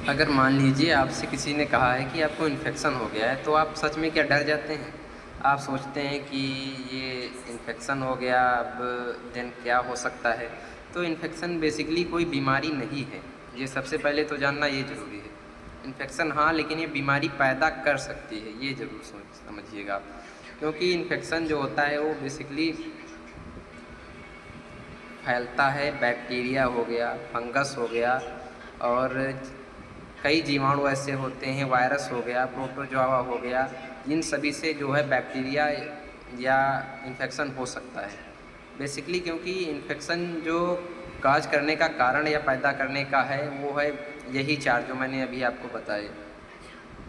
अगर मान लीजिए आपसे किसी ने कहा है कि आपको इन्फेक्शन हो गया है, तो आप सच में क्या डर जाते हैं? आप सोचते हैं कि ये इन्फेक्शन हो गया, अब देन क्या हो सकता है? तो इन्फेक्शन बेसिकली कोई बीमारी नहीं है, ये सबसे पहले तो जानना ये ज़रूरी है। इन्फेक्शन हाँ, लेकिन ये बीमारी पैदा कर सकती है, ये ज़रूर समझिएगा आप। क्योंकि इन्फेक्शन जो होता है वो बेसिकली फैलता है, बैक्टीरिया हो गया, फंगस हो गया और कई जीवाणु ऐसे होते हैं, वायरस हो गया, प्रोटोजोआ हो गया, इन सभी से जो है बैक्टीरिया या इन्फेक्शन हो सकता है। बेसिकली क्योंकि इन्फेक्शन जो काज करने का कारण या पैदा करने का है वो है यही चार जो मैंने अभी आपको बताए।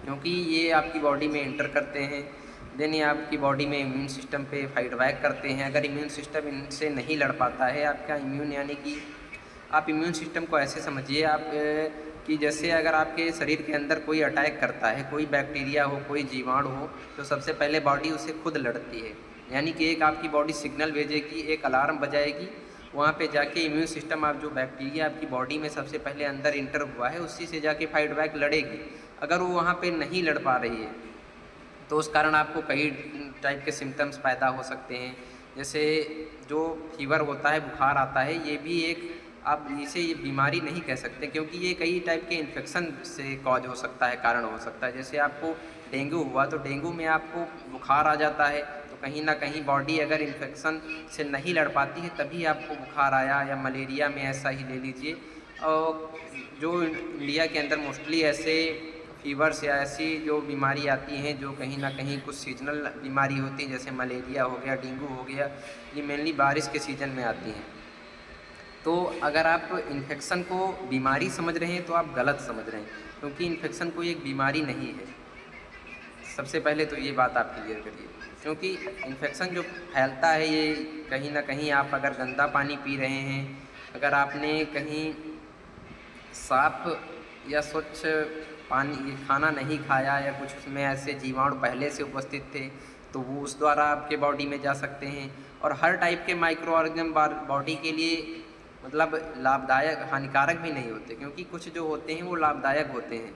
क्योंकि ये आपकी बॉडी में एंटर करते हैं, देन ये आपकी बॉडी में इम्यून सिस्टम पे फाइट बैक करते हैं। अगर इम्यून सिस्टम इनसे नहीं लड़ पाता है, आपका इम्यून यानी कि आप इम्यून सिस्टम को ऐसे समझिए आप कि जैसे अगर आपके शरीर के अंदर कोई अटैक करता है, कोई बैक्टीरिया हो, कोई जीवाणु हो, तो सबसे पहले बॉडी उसे खुद लड़ती है। यानी कि एक आपकी बॉडी सिग्नल भेजेगी, एक अलार्म बजाएगी, वहाँ पे जाके इम्यून सिस्टम आप जो बैक्टीरिया आपकी बॉडी में सबसे पहले अंदर इंटर हुआ है उसी से जाके फाइट बैक लड़ेगी। अगर वो वहाँ पे नहीं लड़ पा रही है तो उस कारण आपको कई टाइप के सिम्टम्स पैदा हो सकते हैं। जैसे जो फीवर होता है, बुखार आता है, ये भी एक आप इसे ये बीमारी नहीं कह सकते क्योंकि ये कई टाइप के इन्फेक्शन से कॉज हो सकता है, कारण हो सकता है। जैसे आपको डेंगू हुआ तो डेंगू में आपको बुखार आ जाता है, तो कहीं ना कहीं बॉडी अगर इन्फेक्शन से नहीं लड़ पाती है तभी आपको बुखार आया, या मलेरिया में ऐसा ही ले लीजिए। और जो इंडिया के अंदर मोस्टली ऐसे फीवर्स या ऐसी जो बीमारी आती हैं जो कहीं ना कहीं कुछ सीजनल बीमारी होती है, जैसे मलेरिया हो गया, डेंगू हो गया, ये मेनली बारिश के सीज़न में आती हैं। तो अगर आप इन्फेक्शन को बीमारी समझ रहे हैं तो आप गलत समझ रहे हैं, क्योंकि इन्फेक्शन कोई एक बीमारी नहीं है। सबसे पहले तो ये बात आप क्लियर करिए, क्योंकि इन्फेक्शन जो फैलता है ये कहीं ना कहीं आप अगर गंदा पानी पी रहे हैं, अगर आपने कहीं साफ या स्वच्छ पानी खाना नहीं खाया या कुछ उसमें ऐसे जीवाणु पहले से उपस्थित थे तो वो उस द्वारा आपके बॉडी में जा सकते हैं। और हर टाइप के माइक्रो ऑर्गेनिज्म बॉडी के लिए मतलब लाभदायक, हानिकारक भी नहीं होते, क्योंकि कुछ जो होते हैं वो लाभदायक होते हैं।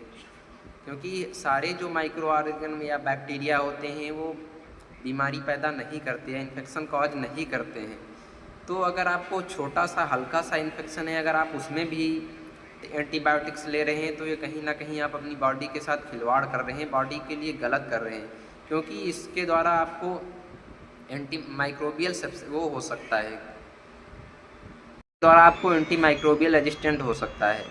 क्योंकि सारे जो माइक्रो ऑर्गेनिज्म या बैक्टीरिया होते हैं वो बीमारी पैदा नहीं करते हैं, इन्फेक्शन कॉज नहीं करते हैं। तो अगर आपको छोटा सा हल्का सा इन्फेक्शन है, अगर आप उसमें भी एंटीबायोटिक्स ले रहे हैं तो ये कहीं ना कहीं आप अपनी बॉडी के साथ खिलवाड़ कर रहे हैं, बॉडी के लिए गलत कर रहे हैं। क्योंकि इसके द्वारा आपको एंटी माइक्रोबियल सबसे वो हो सकता है, द्वारा आपको एंटी माइक्रोबियल रेजिस्टेंट हो सकता है।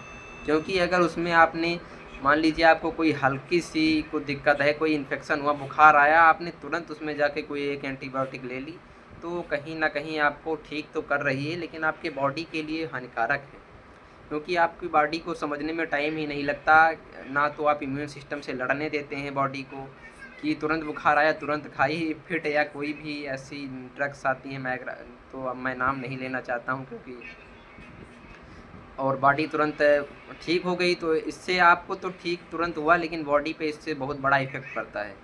क्योंकि अगर उसमें आपने मान लीजिए आपको कोई हल्की सी कोई दिक्कत है, कोई इन्फेक्शन हुआ, बुखार आया, आपने तुरंत उसमें जाके कोई एक एंटीबायोटिक ले ली, तो कहीं ना कहीं आपको ठीक तो कर रही है लेकिन आपके बॉडी के लिए हानिकारक है। क्योंकि आपकी बॉडी को समझने में टाइम ही नहीं लगता, ना तो आप इम्यून सिस्टम से लड़ने देते हैं बॉडी को कि तुरंत बुखार आया तुरंत खाई फिट, या कोई भी ऐसी ड्रग्स आती हैं, तो अब मैं नाम नहीं लेना चाहता हूँ क्योंकि, और बॉडी तुरंत ठीक हो गई, तो इससे आपको तो ठीक तुरंत हुआ लेकिन बॉडी पे इससे बहुत बड़ा इफ़ेक्ट पड़ता है।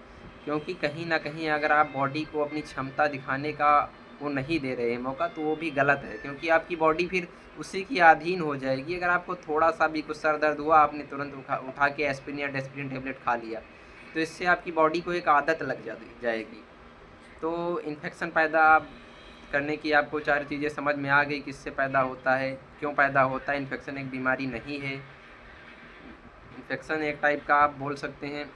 क्योंकि कहीं न कहीं अगर आप बॉडी को अपनी क्षमता दिखाने का वो नहीं दे रहे हैं मौका, तो वो भी गलत है, क्योंकि आपकी बॉडी फिर उसी की अधीन हो जाएगी। अगर आपको थोड़ा-सा भी कुछ सर दर्द हुआ, आपने तुरंत उठा उठा के एस्पिरिन या डेस्पिरिन टेबलेट खा लिया, तो इससे आपकी बॉडी को एक आदत लग जाएगी। तो इन्फेक्शन पैदा करने की आपको 4 चीज़ें समझ में आ गई, किससे पैदा होता है, क्यों पैदा होता है। इन्फेक्शन एक बीमारी नहीं है। इन्फेक्शन एक टाइप का आप बोल सकते हैं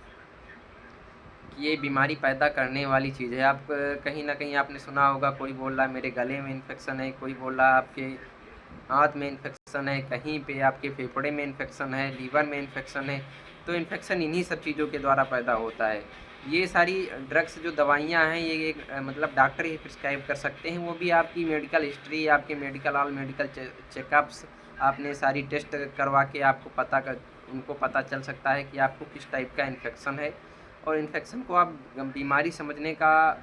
कि ये बीमारी पैदा करने वाली चीज़ है। आप कहीं न कहीं आपने सुना होगा, कोई बोल रहा है मेरे गले में इन्फेक्शन है, कोई बोल रहा है आपके हाथ में इन्फेक्शन है, कहीं पे आपके फेफड़े में इन्फेक्शन है, लीवर में इन्फेक्शन है। तो इन्फेक्शन इन्हीं सब चीज़ों के द्वारा पैदा होता है। ये सारी ड्रग्स जो दवाइयाँ हैं ये एक मतलब डॉक्टर ही प्रिस्क्राइब कर सकते हैं, वो भी आपकी मेडिकल हिस्ट्री, आपके मेडिकल ऑल मेडिकल चेकअप्स, आपने सारी टेस्ट करवा के आपको उनको पता चल सकता है कि आपको किस टाइप का इन्फेक्शन है। और इन्फेक्शन को आप बीमारी समझने का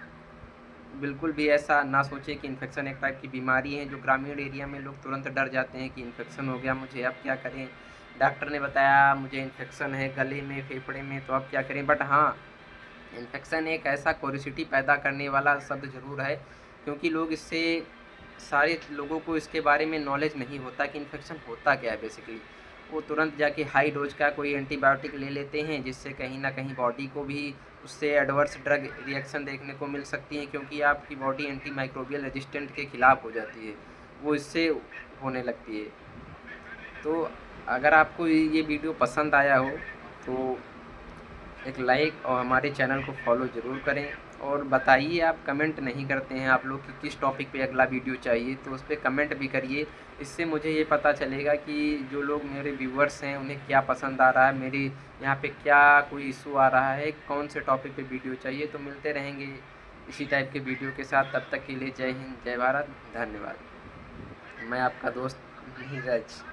बिल्कुल भी ऐसा ना सोचें कि इन्फेक्शन एक टाइप की बीमारी है। जो ग्रामीण एरिया में लोग तुरंत डर जाते हैं कि इन्फेक्शन हो गया मुझे, अब क्या करें? डॉक्टर ने बताया मुझे इन्फेक्शन है गले में, फेफड़े में, तो अब क्या करें? बट हाँ, इन्फेक्शन एक ऐसा क्यूरियोसिटी पैदा करने वाला शब्द ज़रूर है, क्योंकि लोग इससे सारे लोगों को इसके बारे में नॉलेज नहीं होता कि इन्फेक्शन होता क्या है बेसिकली। वो तुरंत जाके हाई डोज का कोई एंटीबायोटिक ले लेते हैं, जिससे कहीं न कहीं बॉडी को भी उससे एडवर्स ड्रग रिएक्शन देखने को मिल सकती है, क्योंकि आपकी बॉडी एंटीमाइक्रोबियल रेजिस्टेंट के खिलाफ हो जाती है, वो इससे होने लगती है। तो अगर आपको ये वीडियो पसंद आया हो तो एक लाइक और हमारे चैनल को फॉलो ज़रूर करें, और बताइए, आप कमेंट नहीं करते हैं आप लोग कि किस टॉपिक पे अगला वीडियो चाहिए, तो उस पे कमेंट भी करिए। इससे मुझे ये पता चलेगा कि जो लोग मेरे व्यूअर्स हैं उन्हें क्या पसंद आ रहा है, मेरी यहाँ पे क्या कोई इशू आ रहा है, कौन से टॉपिक पे वीडियो चाहिए। तो मिलते रहेंगे इसी टाइप के वीडियो के साथ, तब तक के लिए जय हिंद, जय भारत, धन्यवाद। मैं आपका दोस्त नीरज।